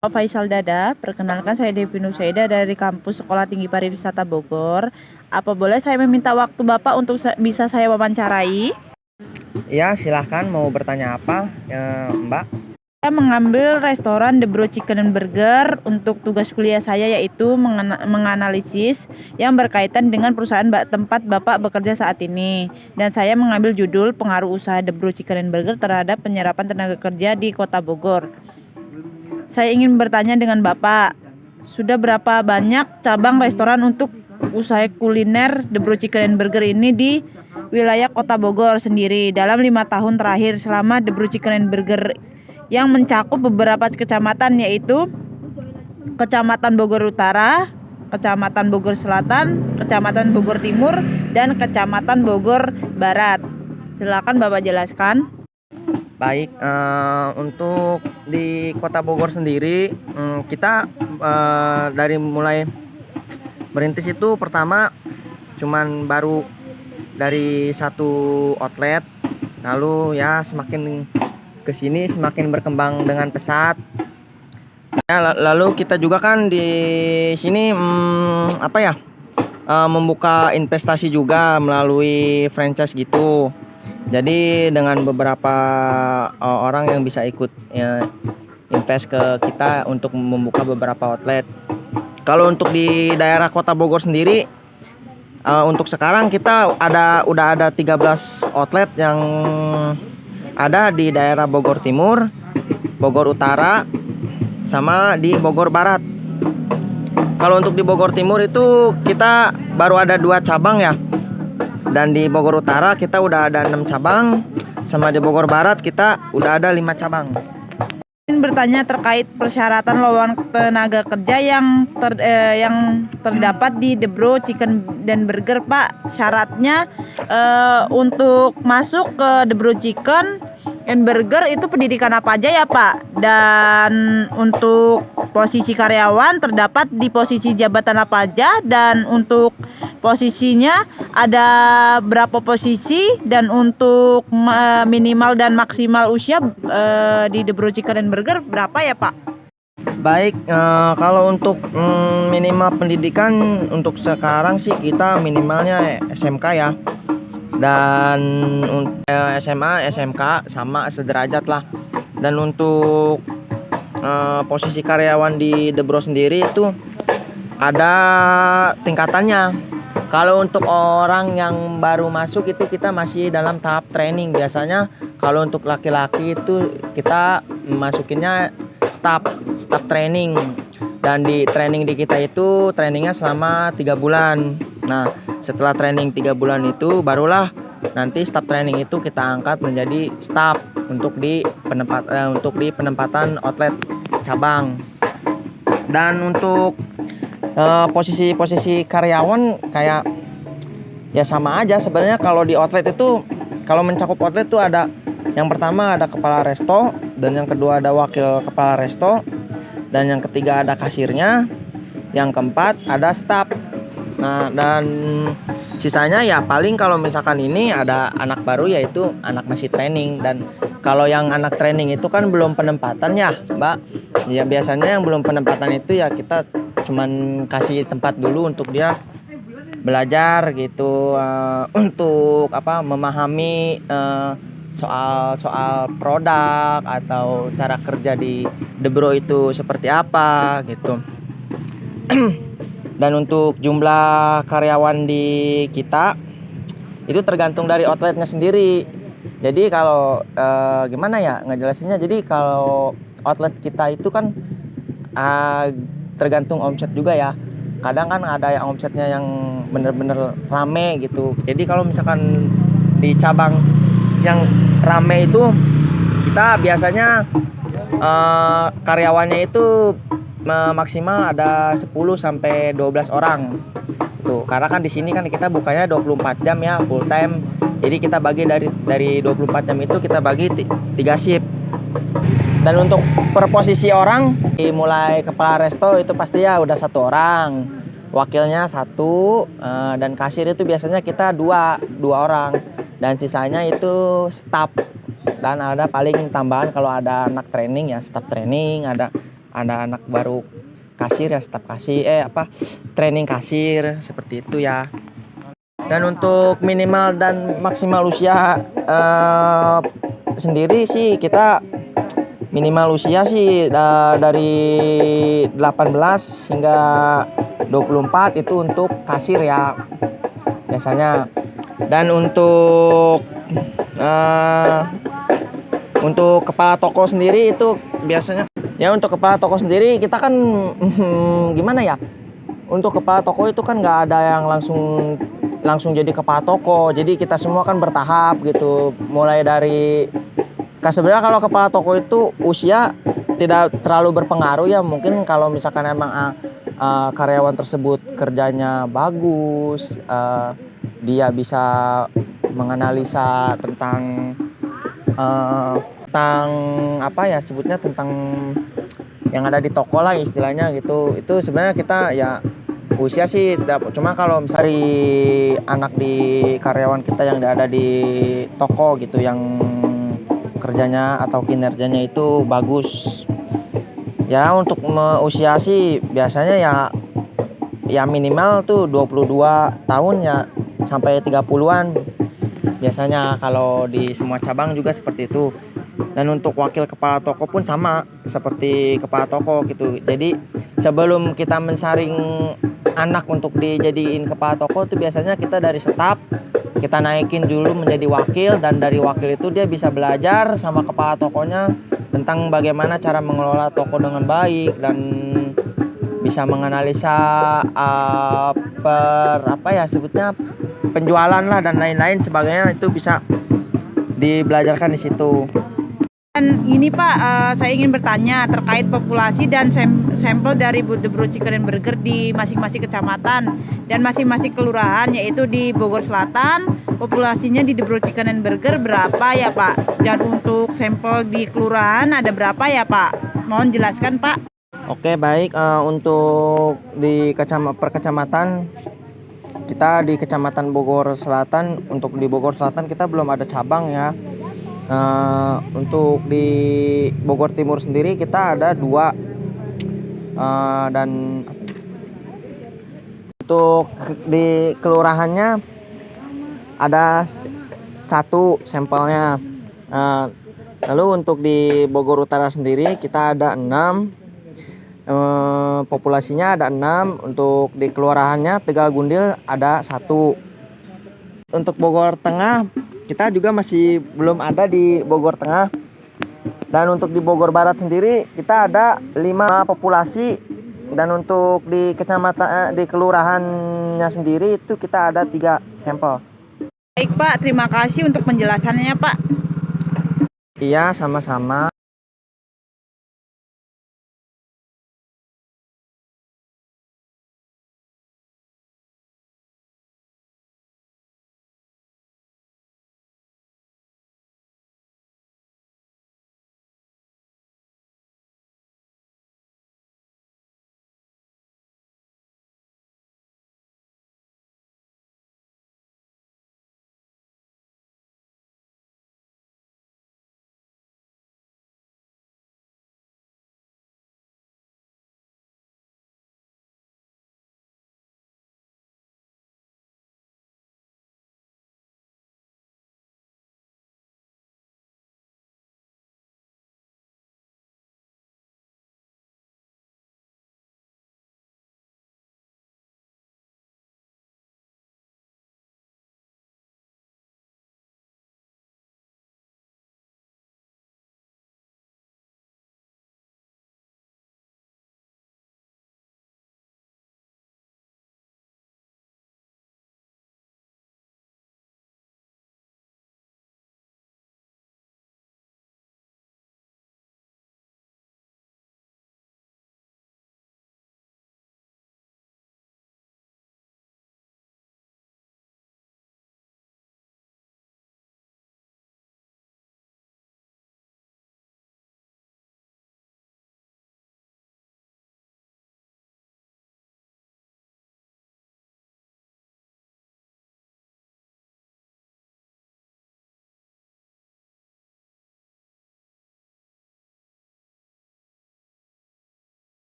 Pak Faisal Dada, perkenalkan saya Devi Nusaida dari Kampus Sekolah Tinggi Pariwisata Bogor. Apa boleh saya meminta waktu Bapak untuk bisa saya wawancarai? Ya, silahkan mau bertanya apa, Mbak? Saya mengambil restoran The Bro Chicken and Burger untuk tugas kuliah saya yaitu menganalisis yang berkaitan dengan perusahaan tempat Bapak bekerja saat ini. Dan saya mengambil judul pengaruh usaha The Bro Chicken and Burger terhadap penyerapan tenaga kerja di Kota Bogor. Saya ingin bertanya dengan Bapak, sudah berapa banyak cabang restoran untuk usaha kuliner The Bro Chicken and Burger ini di wilayah Kota Bogor sendiri dalam 5 tahun terakhir selama The Bro Chicken and Burger yang mencakup beberapa kecamatan yaitu Kecamatan Bogor Utara, Kecamatan Bogor Selatan, Kecamatan Bogor Timur, dan Kecamatan Bogor Barat. Silakan Bapak jelaskan. Baik, untuk di Kota Bogor sendiri, kita dari mulai merintis itu pertama cuman baru dari satu outlet, lalu ya semakin kesini semakin berkembang dengan pesat. Ya, lalu kita juga kan di sini membuka investasi juga melalui franchise gitu. Jadi dengan beberapa orang yang bisa ikut invest ke kita untuk membuka beberapa outlet. Kalau untuk di daerah Kota Bogor sendiri, untuk sekarang kita udah ada 13 outlet yang ada di daerah Bogor Timur, Bogor Utara, sama di Bogor Barat. Kalau untuk di Bogor Timur itu kita baru ada 2 cabang ya. Dan di Bogor Utara kita udah ada 6 cabang, sama di Bogor Barat kita udah ada 5 cabang. Ingin bertanya terkait persyaratan lowongan tenaga kerja yang terdapat di The Bro Chicken dan Burger, Pak. Syaratnya untuk masuk ke The Bro Chicken and Burger itu pendidikan apa aja ya, Pak? Dan untuk posisi karyawan terdapat di posisi jabatan apa aja, dan untuk posisinya ada berapa posisi, dan untuk minimal dan maksimal usia di The Bro Chicken and Burger berapa ya, Pak? Baik, kalau untuk minimal pendidikan untuk sekarang sih kita minimalnya SMK ya. Dan SMA, SMK sama sederajat lah. Dan untuk posisi karyawan di The Bro sendiri itu ada tingkatannya. Kalau untuk orang yang baru masuk itu kita masih dalam tahap training biasanya. Kalau untuk laki-laki itu kita masukinnya staff training. Dan di training di kita itu trainingnya selama 3 bulan. Nah, setelah training 3 bulan itu barulah nanti staff training itu kita angkat menjadi staff untuk di penempatan outlet cabang. Dan untuk posisi karyawan kayak ya sama aja sebenarnya. Kalau di outlet itu, kalau mencakup outlet itu ada yang pertama ada kepala resto, dan yang kedua ada wakil kepala resto, dan yang ketiga ada kasirnya, yang keempat ada staff. Nah, dan sisanya ya paling kalau misalkan ini ada anak baru yaitu anak masih training. Dan kalau yang anak training itu kan belum penempatan ya, Mbak. Ya biasanya yang belum penempatan itu ya kita cuman kasih tempat dulu untuk dia belajar gitu, untuk memahami soal produk atau cara kerja di The Bro itu seperti apa gitu. Dan untuk jumlah karyawan di kita itu tergantung dari outletnya sendiri. Jadi kalau gimana ya ngejelasinnya, jadi kalau outlet kita itu kan tergantung omset juga ya. Kadang kan ada yang omsetnya yang bener-bener rame gitu. Jadi kalau misalkan di cabang yang rame itu kita biasanya karyawannya itu maksimal ada 10 sampai 12 orang. Tuh, karena kan di sini kan kita bukanya 24 jam ya, full time. Jadi kita bagi dari 24 jam itu kita bagi 3 shift. Dan untuk per posisi orang, mulai kepala resto itu pasti ya udah 1 orang, wakilnya 1, dan kasir itu biasanya kita 2 orang, dan sisanya itu staff. Dan ada paling tambahan kalau ada anak training ya, staff training ada ada anak baru kasir ya, staf kasir training kasir seperti itu ya. Dan untuk minimal dan maksimal usia sendiri sih kita minimal usia sih dari 18 hingga 24 itu untuk kasir ya biasanya. Dan untuk kepala toko sendiri itu biasanya ya, untuk kepala toko sendiri kita kan gimana ya, untuk kepala toko itu kan nggak ada yang langsung jadi kepala toko, jadi kita semua kan bertahap gitu, mulai dari sebenarnya kalau kepala toko itu usia tidak terlalu berpengaruh ya, mungkin kalau misalkan emang karyawan tersebut kerjanya bagus, dia bisa menganalisa tentang apa ya sebutnya, tentang yang ada di toko lah istilahnya gitu, itu sebenarnya kita ya usia sih cuma kalau misalnya anak di karyawan kita yang ada di toko gitu yang kerjanya atau kinerjanya itu bagus ya, untuk usia sih biasanya ya minimal tuh 22 tahun ya sampai 30-an biasanya kalau di semua cabang juga seperti itu. Dan untuk wakil kepala toko pun sama seperti kepala toko gitu. Jadi sebelum kita mensaring anak untuk dijadiin kepala toko itu biasanya kita dari staf kita naikin dulu menjadi wakil, dan dari wakil itu dia bisa belajar sama kepala tokonya tentang bagaimana cara mengelola toko dengan baik dan bisa menganalisa sebutnya penjualan lah dan lain-lain sebagainya, itu bisa dibelajarkan di situ. Dan ini Pak, saya ingin bertanya terkait populasi dan sampel dari The Bro Chicken and Burger di masing-masing kecamatan dan masing-masing kelurahan, yaitu di Bogor Selatan populasinya di The Bro Chicken and Burger berapa ya Pak? Dan untuk sampel di kelurahan ada berapa ya Pak? Mohon jelaskan Pak. Oke baik, untuk di perkecamatan kita di Kecamatan Bogor Selatan, untuk di Bogor Selatan kita belum ada cabang ya. Untuk di Bogor Timur sendiri kita ada 2, dan untuk di kelurahannya ada 1 sampelnya. Lalu untuk di Bogor Utara sendiri kita ada 6, populasinya ada 6. Untuk di kelurahannya Tegal Gundil ada 1. Untuk Bogor Tengah kita juga masih belum ada di Bogor Tengah. Dan untuk di Bogor Barat sendiri kita ada 5 populasi. Dan untuk di kecamatan di kelurahannya sendiri itu kita ada 3 sampel. Baik Pak, terima kasih untuk penjelasannya Pak. Iya, sama-sama.